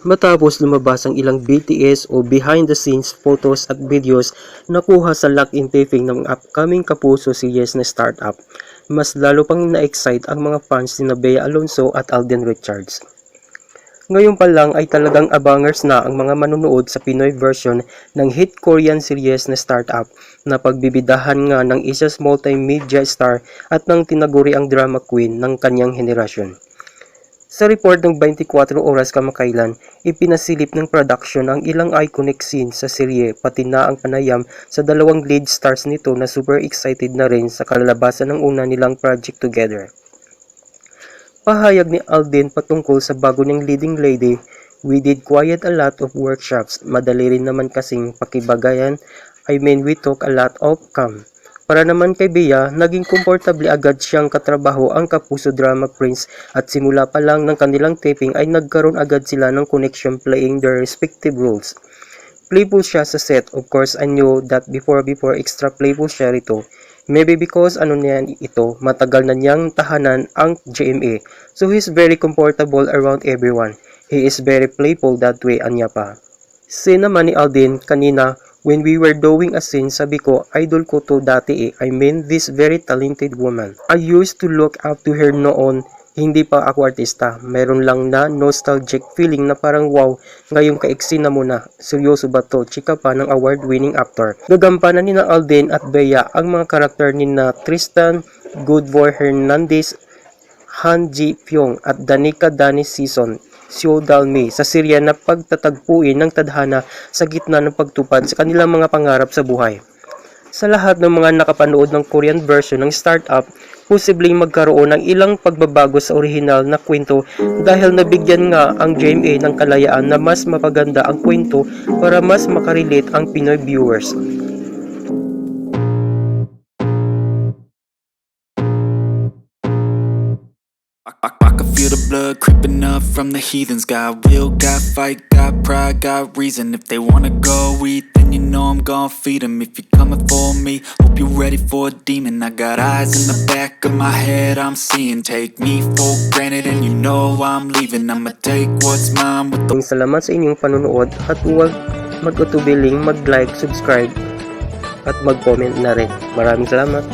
Matapos lumabas ang ilang BTS o behind the scenes photos at videos nakuha sa lock-in taping ng upcoming Kapuso series na Startup, mas lalo pang na-excite ang mga fans ni Bea Alonzo at Alden Richards. Ngayon pa lang ay talagang abangers na ang mga manonood sa Pinoy version ng hit Korean series na Startup na pagbibidahan nga ng isang multimedia star at ng tinaguri ang drama queen ng kanyang henerasyon. Sa report ng 24 oras kamakailan, ipinasilip ng production ang ilang iconic scenes sa serye pati na ang panayam sa dalawang lead stars nito na super excited na rin sa kalalabasan ng una nilang project together. Pahayag ni Alden patungkol sa bago niyang leading lady, "We did quite a lot of workshops, madali rin naman kasing pakibagayan, we talk a lot of calm." Para naman kay Bea, naging komportable agad siyang katrabaho ang Kapuso drama prince at simula pa lang ng kanilang taping ay nagkaroon agad sila ng connection playing their respective roles. Playful siya sa set, of course I knew that before extra playful siya rito. Maybe because matagal na niyang tahanan ang GMA, so he's very comfortable around everyone. He is very playful that way, anya pa. Say naman ni Alden kanina, "When we were doing a scene, sabi ko, idol ko to dati this very talented woman. I used to look up to her noon, hindi pa ako artista. Meron lang na nostalgic feeling na parang wow, ngayong ka-eksena mo na. Seryoso ba to? Chika pa ng award-winning actor." Gagampanan ni na Alden at Bea ang mga karakter ni na Tristan Goodboy Hernandez, Han Ji Pyong at Danica Dani Season, Seo Dalmi sa serya na pagtatagpuin ng tadhana sa gitna ng pagtupad sa kanilang mga pangarap sa buhay. Sa lahat ng mga nakapanood ng Korean version ng Startup, posibleng magkaroon ng ilang pagbabago sa orihinal na kwento dahil nabigyan nga ang GMA ng kalayaan na mas mapaganda ang kwento para mas makarelate ang Pinoy viewers. I can feel the blood creeping up from the heathens. Got will, got fight, got pride, got reason. If they wanna go eat, then you know I'm gon' feed them. If you're coming for me, hope you're ready for a demon. I got eyes in the back of my head, I'm seeing. Take me for granted and you know I'm leaving. I'ma take what's mine with the... Salamat sa inyong panonood at huwag mag-utubiling mag-like, subscribe at mag-comment na rin. Maraming salamat.